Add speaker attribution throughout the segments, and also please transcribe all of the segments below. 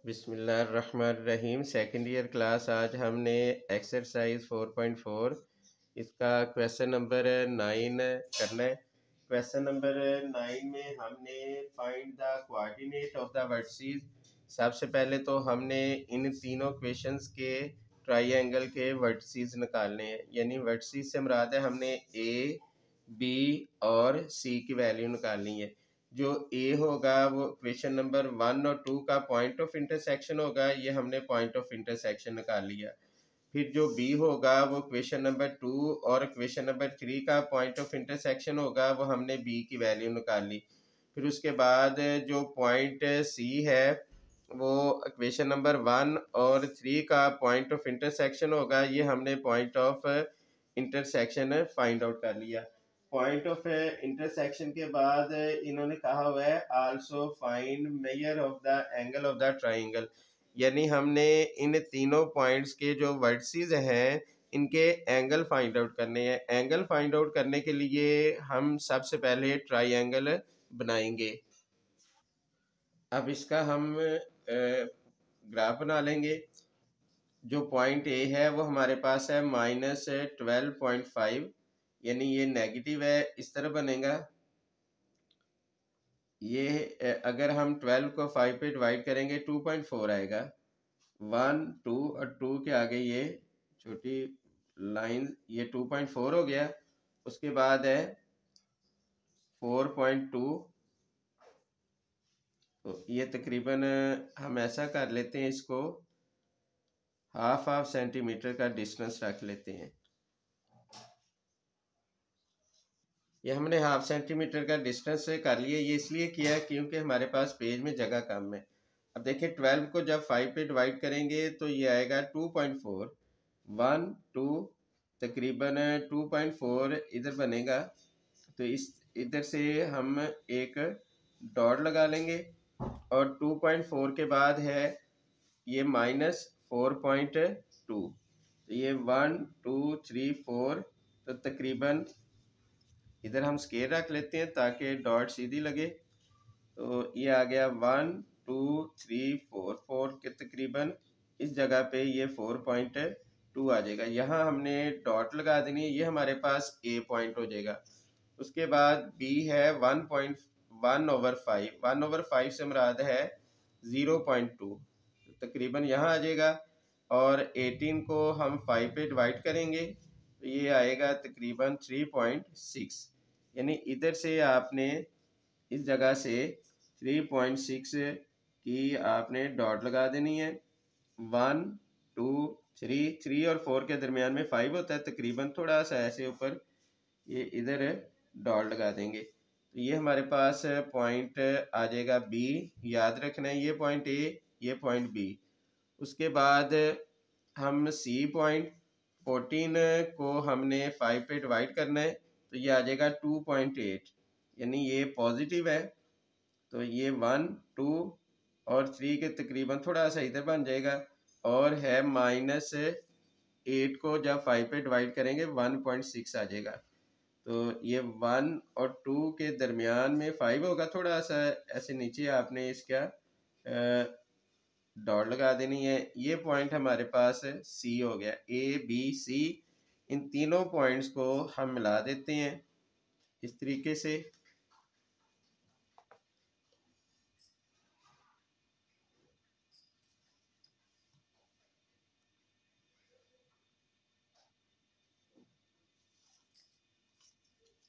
Speaker 1: बिस्मिल्लाहिर्रहमानिर्रहीम। Second year class आज हमने एक्सरसाइज 4.4 इसका क्वेश्चन नंबर 9 करना है। क्वेश्चन नंबर 9 में हमने find the coordinate of the vertices. सबसे पहले तो हमने इन तीनों क्वेश्चंस के ट्राइएंगल के वर्टिसेस निकालने हैं, यानी वर्टिसेस से मुराद है हमने ए बी और सी की वैल्यू निकालनी है। जो ए होगा वो क्वेश्चन नंबर 1 और 2 का पॉइंट ऑफ इंटरसेक्शन होगा, ये हमने पॉइंट ऑफ इंटरसेक्शन निकाल लिया। फिर जो बी होगा वो क्वेश्चन नंबर 2 और क्वेश्चन नंबर 3 का पॉइंट ऑफ इंटरसेक्शन होगा, वो हमने बी की वैल्यू निकाल ली। फिर उसके बाद जो पॉइंट सी है वो क्वेश्चन नंबर 1 और 3 का पॉइंट ऑफ इंटरसेक्शन होगा, ये हमने point of intersection find out कर लिया। पॉइंट ऑफ इंटरसेक्शन के बाद इन्होंने कहा हुआ है also find measure of the angle of the triangle, यानी हमने इन तीनों पॉइंट्स के जो वर्टिसेस हैं इनके एंगल फाइंड आउट करने हैं। एंगल फाइंड आउट करने के लिए हम सबसे पहले ट्राइंगल बनाएंगे। अब इसका हम ग्राफ बना लेंगे। जो पॉइंट ए है वो हमारे पास है -12.5, यानी ये नेगेटिव है, इस तरह बनेगा। ये अगर हम 12 को 5 पे डिवाइड करेंगे 2.4 आएगा। 1 2 और 2 के आगे ये छोटी लाइन, ये 2.4 हो गया। उसके बाद है 4.2, तो ये तकरीबन हम ऐसा कर लेते हैं, इसको हाफ सेंटीमीटर का डिस्टेंस रख लेते हैं। ये हमने हाफ सेंटीमीटर का डिस्टेंस से कर लिया। ये इसलिए किया क्योंकि हमारे पास पेज में जगह कम है। अब देखिए 12 को जब 5 पे डिवाइड करेंगे तो ये आएगा 2.4, 1 2, तकरीबन 2.4 इधर बनेगा। तो इस इधर से हम एक डॉट लगा लेंगे और 2.4 के बाद है ये -4.2, तो ये 1 2 3 4, तो तकरीबन इधर हम स्केल रख लेते हैं ताकि डॉट सीधी लगे। तो ये आ गया 1 2 3 4, 4 के तकरीबन इस जगह पे ये 4.2 आ जाएगा। यहाँ हमने डॉट लगा देनी है, ये हमारे पास ए पॉइंट हो जाएगा। उसके बाद बी है 1.1/5, 1/5 से मुराद है 0.2, तकरीबन यहाँ आ जाएगा। और 18 को हम 5 पे डिवाइड करेंगे तो ये आएगा तकरीबन 3.6, यानी इधर से आपने इस जगह से 3.6 की आपने डॉट लगा देनी है। 1 2 3, 3 और 4 के दरमियान में 5 होता है, तकरीबन थोड़ा सा ऐसे ऊपर ये इधर डॉट लगा देंगे। तो ये हमारे पास पॉइंट आ जाएगा बी, याद रखना है ये पॉइंट ए, ये पॉइंट बी। उसके बाद हम सी पॉइंट 14 को हमने 5 पे डिवाइड करना है, तो ये आ जाएगा 2.8, यानी ये पॉजिटिव है। तो ये 1 2 और 3 के तकरीबन थोड़ा सा इधर बन जाएगा। और है -8 को जब 5 पे डिवाइड करेंगे 1.6 आ जाएगा। तो ये 1 और 2 के दरमियान में 5 होगा, थोड़ा सा ऐसे नीचे आपने इसका डॉट लगा देनी है। ये पॉइंट हमारे पास सी हो गया। ए बी सी, इन तीनों पॉइंट्स को हम मिला देते हैं इस तरीके से।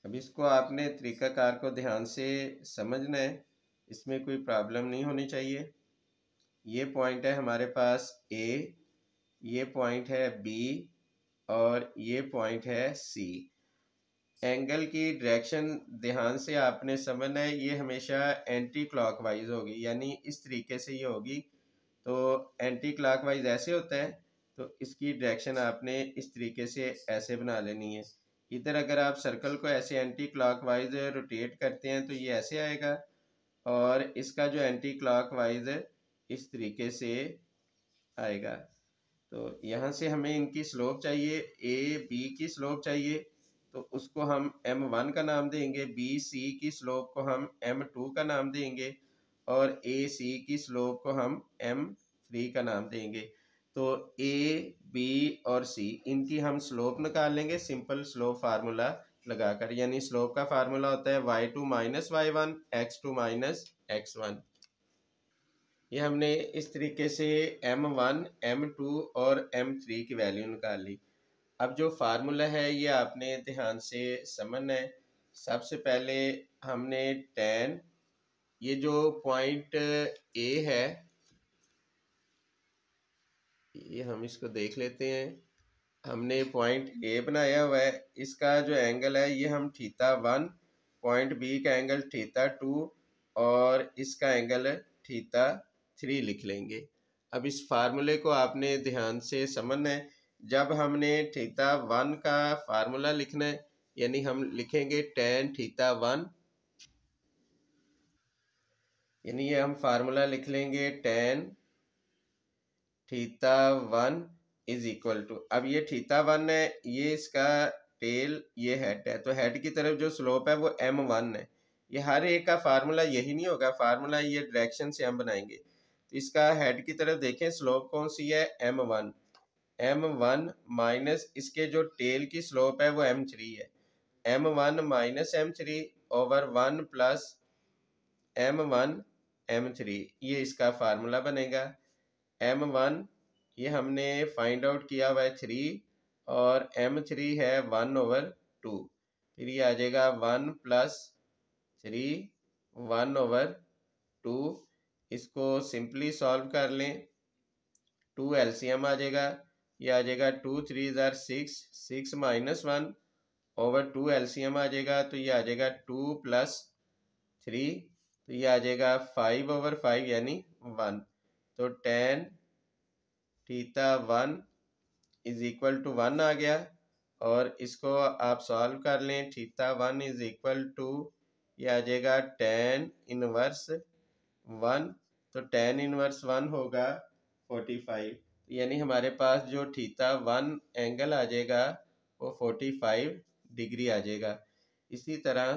Speaker 1: अब इसको आपने तरीकाकार को ध्यान से समझना है, इसमें कोई प्रॉब्लम नहीं होनी चाहिए। ये पॉइंट है हमारे पास ए, ये पॉइंट है बी और ये पॉइंट है सी। एंगल की डायरेक्शन ध्यान से आपने समझना है, ये हमेशा एंटी क्लॉकवाइज होगी, यानी इस तरीके से ये होगी। तो एंटी क्लॉकवाइज ऐसे होता है, तो इसकी डायरेक्शन आपने इस तरीके से ऐसे बना लेनी है। इधर अगर आप सर्कल को ऐसे एंटी क्लॉकवाइज रोटेट करते हैं तो ये ऐसे आएगा, और इसका जो एंटी क्लॉकवाइज इस तरीके से आएगा। तो यहाँ से हमें इनकी स्लोप चाहिए, ए बी की स्लोप चाहिए, तो उसको हम m1 का नाम देंगे। बी सी की स्लोप को हम m2 का नाम देंगे और ए सी की स्लोप को हम m 3 का नाम देंगे। तो ए, बी और सी इनकी हम स्लोप निकाल लेंगे सिंपल स्लोप फार्मूला लगाकर। यानी स्लोप का फार्मूला होता है y2 minus y1 x2 minus x1। ये हमने इस तरीके से m1, m2 और m3 की वैल्यू निकाल ली। अब जो फार्मूला है ये आपने ध्यान से समझना है। सबसे पहले हमने tan, ये जो पॉइंट ए है ये हम इसको देख लेते हैं। हमने पॉइंट ए बनाया हुआ है, इसका जो एंगल है ये हम θ1, पॉइंट बी का एंगल θ2 और इसका एंगल θ3 लिख लेंगे। अब इस फार्मूले को आपने ध्यान से समझना है। जब हमने θ1 का फार्मूला लिखना है यानी हम लिखेंगे tan θ1, यानी ये हम फार्मूला लिख लेंगे tan θ1 इज इक्वल टू, अब ये θ1 है, ये इसका टेल, ये हेड है, तो हेड की तरफ जो स्लोप है वो m1 है। ये हर एक का फार्मूला यही नहीं होगा, फार्मूला ये डायरेक्शन से हम बनाएंगे। तो इसका हेड की तरफ देखें स्लोप कौन सी है, m1, m1 माइनस इसके जो टेल की स्लोप है वो m3 है, m1 minus m3 over 1 plus m1 m3, ये इसका फार्मूला बनेगा। m1 ये हमने फाइंड आउट किया हुआ है 3 और m3 है 1/2, फिर ये आ जाएगा 1 प्लस 3 1/2। इसको सिंपली सॉल्व कर लें, 2 एलसीएम आ जाएगा, ये आ जाएगा 2 3 ज़ार 6, 6 माइनस 1 ओवर 2 एलसीएम आ जाएगा, तो ये आ जाएगा 2 प्लस 3, तो ये आ जाएगा 5/5 यानी 1। तो tan θ1 इज इक्वल टू 1 आ गया, और इसको आप सॉल्व कर लें, θ1 इज इक्वल टू, ये आ जाएगा tan इनवर्स 1, तो tan इनवर्स 1 होगा 45, यानी हमारे पास जो θ1 एंगल आ जाएगा वो 45 डिग्री आ जाएगा। इसी तरह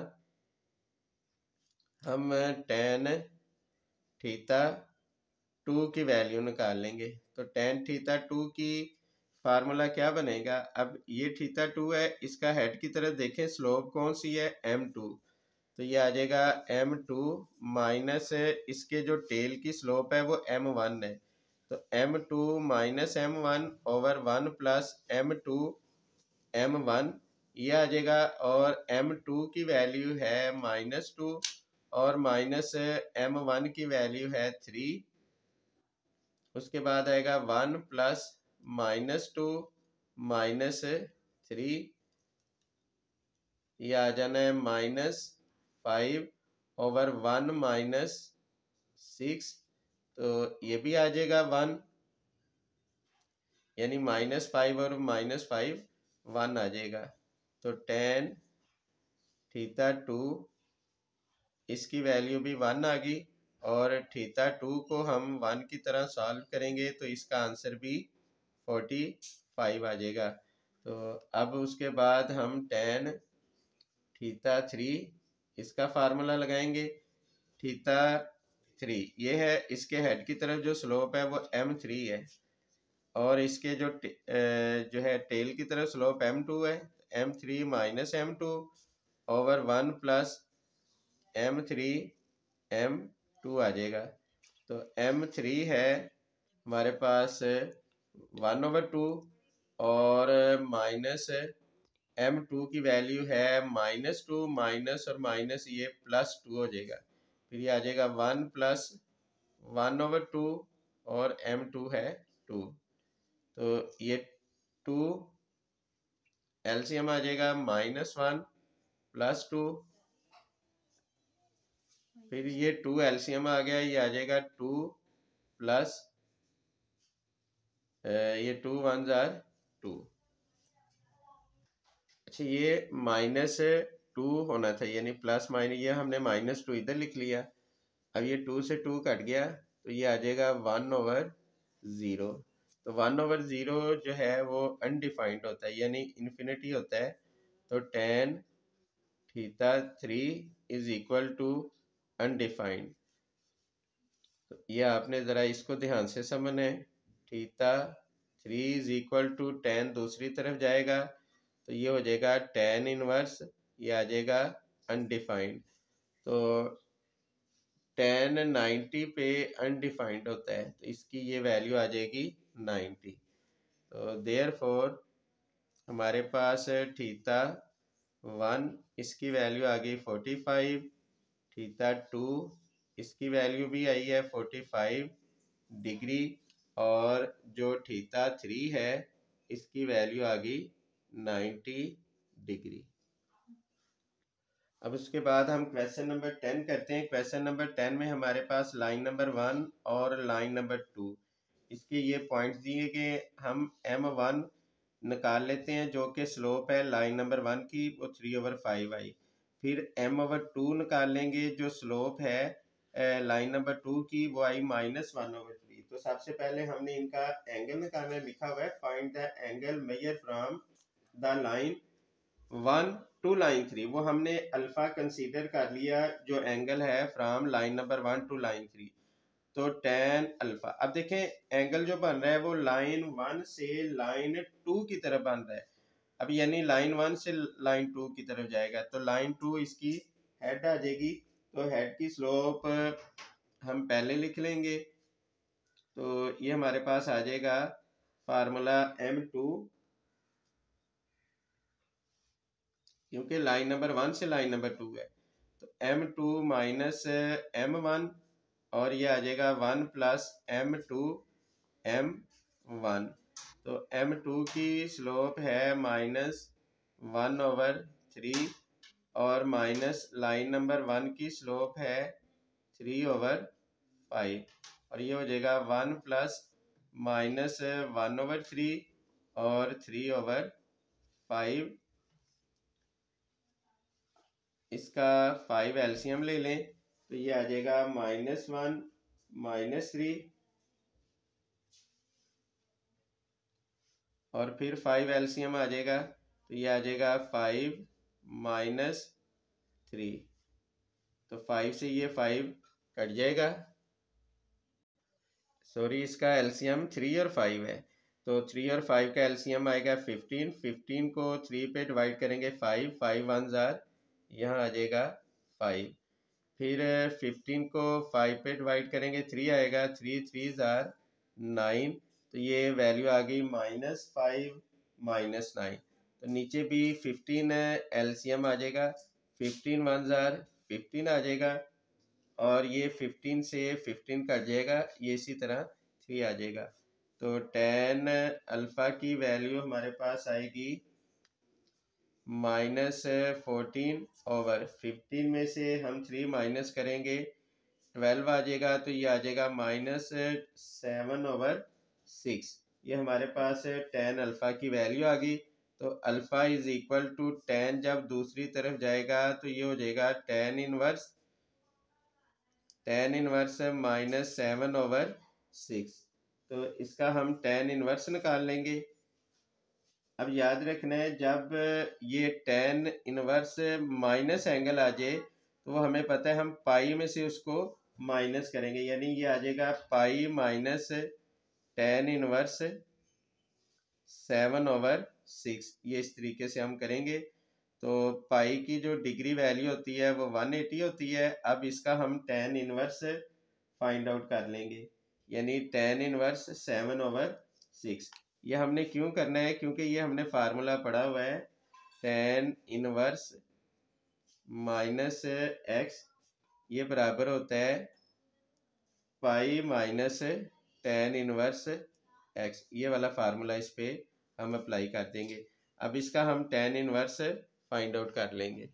Speaker 1: हम tan θ2 की वैल्यू निकाल लेंगे। तो tan θ2 की फार्मूला क्या बनेगा, अब ये θ2 है, इसका हेड की तरफ देखें स्लोप कौन सी है, m2, तो ये आ जाएगा m2 माइनस इसके जो टेल की स्लोप है वो m1 है, तो m2 minus m1 over 1 plus m2 m1, ये आ जाएगा, और m2 की वैल्यू है -2 और माइनस m1 की वैल्यू है 3, उसके बाद आएगा 1 प्लस -2 माइनस 3, ये आ जाना है -5 ओवर 1 माइनस 6, तो ये भी आ जाएगा 1, यानी -5 और -5 1 आ जाएगा। तो tan θ2 इसकी वैल्यू भी 1 आ गई, और θ2 को हम 1 की तरह सॉल्व करेंगे तो इसका आंसर भी 45 आ जाएगा। तो अब उसके बाद हम tan θ3 इसका फार्मूला लगाएंगे। θ3 ये है, इसके हेड की तरफ जो स्लोप है वो m3 है, और इसके जो है टेल की तरफ स्लोप m2 है, m3 minus m2 over 1 plus m3 m2 आ जाएगा। तो m3 है हमारे पास 1/2 और माइनस m2 की वैल्यू है -2, माइनस और माइनस ये +2 हो जाएगा, फिर ये आ जाएगा 1 प्लस 1/2 और m2 है 2, तो ये 2 एलसीएम आ जाएगा -1 +2, फिर ये 2 एलसीएम आ गया, ये आ जाएगा 2 प्लस ये 2 1 ज़ार 2। अच्छा, ये -2 होना था, यानी प्लस माइनस, ये हमने -2 इधर लिख लिया। अब ये 2 से 2 कट गया, तो ये आ जाएगा 1/0। तो 1/0 जो है वो अनडिफाइंड होता है, यानी इन्फिनिटी होता है। तो tan θ3 is equal to undefined. तो ये आपने ज़रा इसको ध्यान से समझना है। Theta 3 is equal to tan दूसरी तरफ जाएगा तो ये हो जाएगा टेन इनवर्स, ये आ जाएगा अनडिफाइंड। तो टेन 90 पे अनडिफाइंड होता है तो इसकी ये वैल्यू आ जाएगी 90। तो देयर फोर हमारे पास थीटा 1 इसकी वैल्यू आ गई 45, थीटा 2 इसकी वैल्यू भी आई है 45 डिग्री, और जो थीटा 3 है इसकी वैल्यू आ गई 90 डिग्री। अब उसके बाद हम क्वेश्चन नंबर 10 करते हैं। क्वेश्चन नंबर 10 में हमारे पास लाइन नंबर 1 और लाइन नंबर 2 इसके ये पॉइंट्स दिए कि हम m1 निकाल लेते हैं जो कि स्लोप है लाइन नंबर 1 की, वो 3/5 आई। फिर m/2 निकाल लेंगे जो स्लोप है लाइन नंबर 2 की, वो आई -1/3। तो सबसे पहले हमने इनका एंगल निकालना लिखा हुआ है, find the angle measure from the line 1 to line 3। वो हमने अल्फा कंसीडर कर लिया जो एंगल है from line number 1 to line 3, तो tan अल्फा। अब देखें एंगल जो बन रहा है वो लाइन 1 से लाइन 2 की तरफ बन रहा है। अब यानी लाइन 1 से लाइन 2 की तरफ जाएगा तो लाइन 2 इसकी हेड आ जाएगी। तो हेड की स्लोप हम पहले लिख लेंगे, तो ये हमारे पास आ जाएगा फार्मूला m2, क्योंकि लाइन नंबर 1 से लाइन नंबर 2 है तो m2 माइनस m1, और ये आ जाएगा 1 प्लस m2 m1। तो m2 की स्लोप है -1/3, और माइनस लाइन नंबर 1 की स्लोप है 3/5, और ये हो जाएगा 1 प्लस -1/3 और 3/5। इसका 5 एलसीएम ले लें तो ये आ जाएगा -1 -3, और फिर 5 एलसीएम आ जाएगा तो ये आ जाएगा 5 -3। तो 5 से ये 5 कट जाएगा, सॉरी इसका एलसीएम 3 और 5 है। तो 3 और 5 का एलसीएम आएगा 15, 15 को 3 पे डिवाइड करेंगे 5, 5 1 जार, यहाँ आ जाएगा 5। फिर 15 को 5 पे डिवाइड करेंगे 3 आएगा, 3 3 जार 9, तो ये वैल्यू आ गई -5 -9। तो नीचे भी 15 एलसीएम आ जाएगा, 15 1 जार 15 आ जाएगा, और ये 15 से 15 कट जाएगा, ये इसी तरह 3 आ जाएगा। तो tan अल्फा की वैल्यू हमारे पास आएगी -14/15 में से हम 3 माइनस करेंगे 12 आ जाएगा, तो ये आ जाएगा -7/6। ये हमारे पास tan अल्फा की वैल्यू आ गई। तो alpha is equal to tan जब दूसरी तरफ जाएगा तो ये हो जाएगा tan इनवर्स -7/6। तो इसका हम tan इनवर्स निकाल लेंगे। अब याद रखना है जब ये tan इनवर्स माइनस एंगल आ जाए तो वो हमें पता है हम पाई में से उसको माइनस करेंगे, यानी ये आ जाएगा पाई माइनस tan इनवर्स 7/6। ये इस तरीके से हम करेंगे। तो पाई की जो डिग्री वैल्यू होती है वो 180 होती है। अब इसका हम tan इनवर्स फाइंड आउट कर लेंगे, यानी tan इनवर्स 7/6। ये हमने क्यों करना है, क्योंकि ये हमने फार्मूला पढ़ा हुआ है tan इनवर्स -x ये बराबर होता है pi minus tan inverse x। ये वाला फार्मूला इस पे हम अप्लाई कर देंगे। अब इसका हम tan इनवर्स फाइंड आउट कर लेंगे।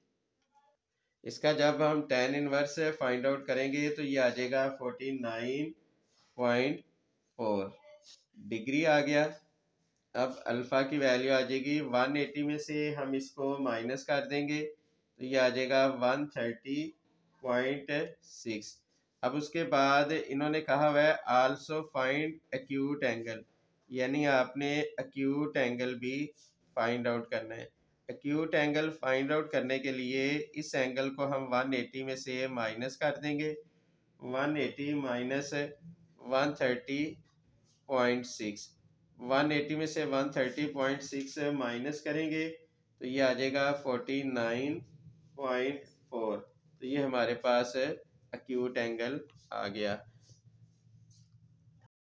Speaker 1: इसका जब हम tan इनवर्स फाइंड आउट करेंगे तो ये आ जाएगा 49.4 डिग्री आ गया। अब अल्फा की वैल्यू आ जाएगी 180 में से हम इसको माइनस कर देंगे तो ये आ जाएगा 130.6। अब उसके बाद इन्होंने कहा हुआ है आल्सो फाइंड एक्यूट एंगल, यानी आपने एक्यूट एंगल भी फाइंड आउट करना है। एक्यूट एंगल फाइंड आउट करने के लिए इस एंगल को हम 180 में से माइनस कर देंगे। 180 माइनस 130.6, 180 में से 130.6 माइनस करेंगे तो ये आ जाएगा 49.4। तो ये हमारे पास एक्यूट एंगल आ गया।